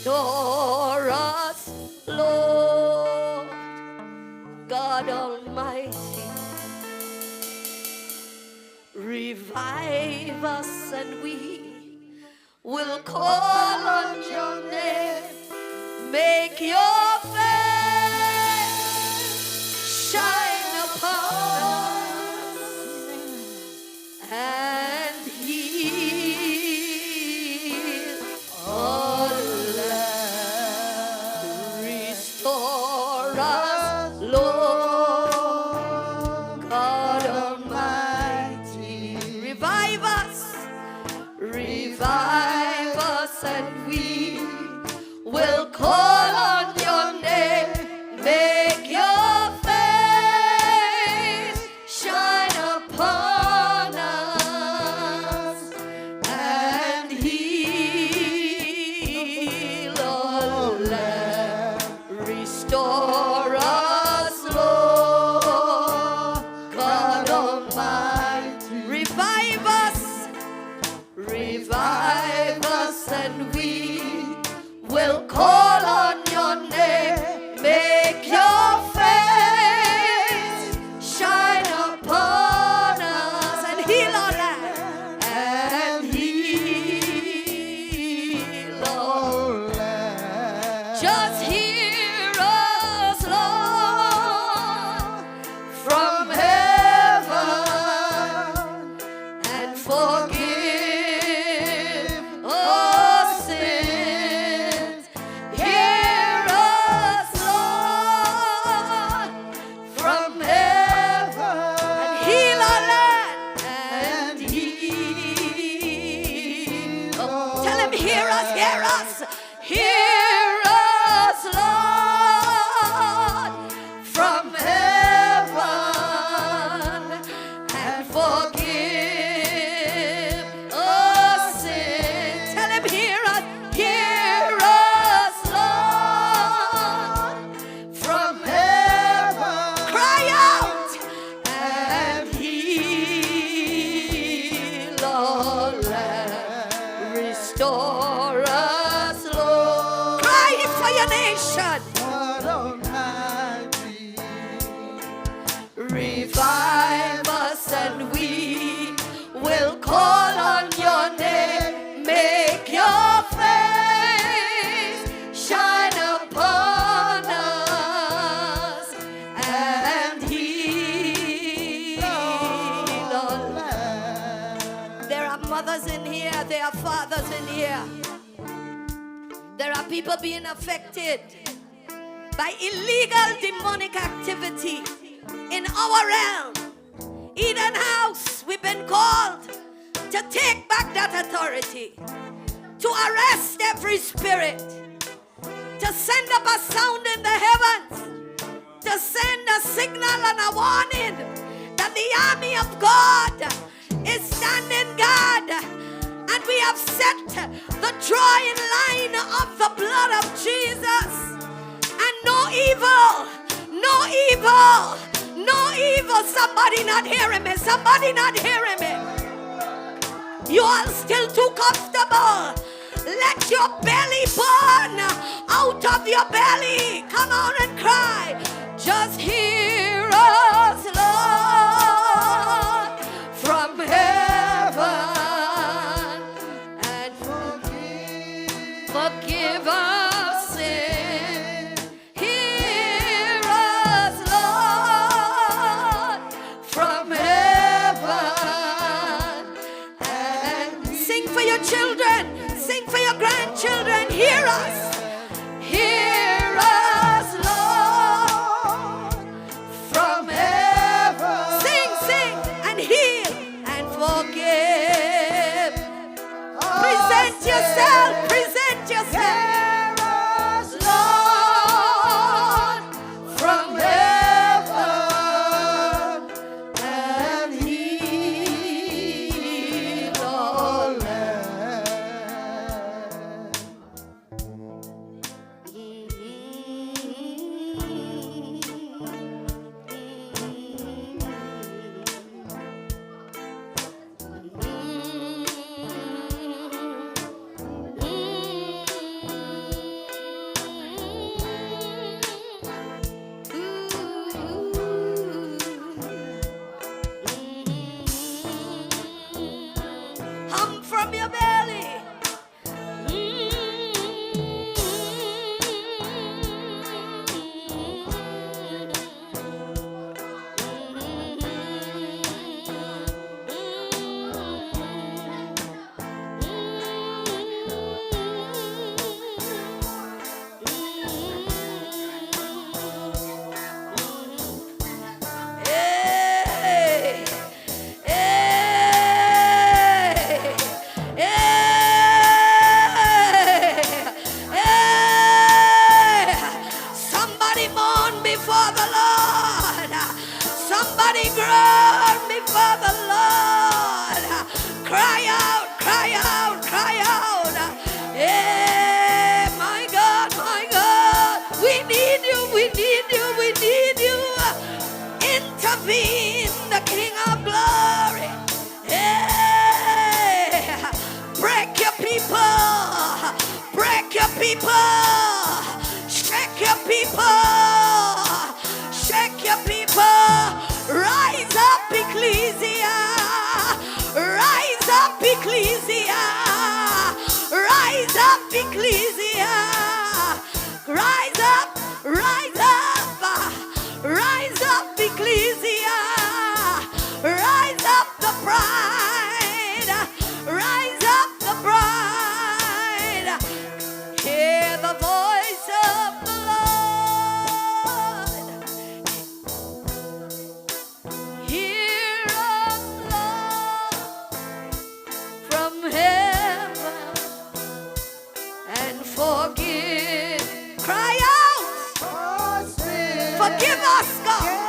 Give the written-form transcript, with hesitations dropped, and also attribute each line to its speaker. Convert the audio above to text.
Speaker 1: Restore us, Lord God Almighty. Revive us and we will call on your name. Make your face shine upon us and heal all land. Restore us, Lord God Almighty. Revive us, and we will call on your name. Make your face shine upon us and heal all land. Restore us, Lord God Almighty. Revive us, and we will call on your name. Make your face shine upon us and heal our land. And heal our land. Just hear us, Lord, from heaven, and forgive us sins. Hear us, Lord, from heaven, and heal our land and heal. Oh, tell him, hear us, hear us, hear us, Lord, from heaven, and forgive us sins. Tell him, hear us, Lord, from heaven. Cry out and heal all land. Restore us, Lord. Cry for your nation. Revive us, and we will call on your name. Make your face shine upon us and heal all land. There are mothers in here, there are fathers in here. There are people being affected by illegal demonic activity in our realm. Eden House, we've been called to take back that authority, to arrest every spirit, to send up a sound in the heavens, to send a signal and a warning that the army of God is standing guard, and we have set the drawing line of the blood of Jesus, and no evil. Somebody not hearing me. Somebody not hearing me. You are still too comfortable. Let your belly burn out of your belly. Come on and cry. Just hear us, Lord, from heaven, and forgive us sin. Hear us, Lord, from heaven, and sing for your children, sing for your grandchildren. Hear us. Hear us, Lord, from heaven. Sing, sing, and heal, and forgive. Present yourself, present yourself. Hear us, Lord, from heaven, and heal all land. people. Shake your people. Shake your people. Rise up, ecclesia. Rise up, ecclesia. Rise up, ecclesia. Rise up, rise up. Rise up, ecclesia. Rise up the bride. Rise up the bride. Hear the voice of the Lord. Hear us, Lord, from heaven, and forgive. Cry out. Forgive us, God.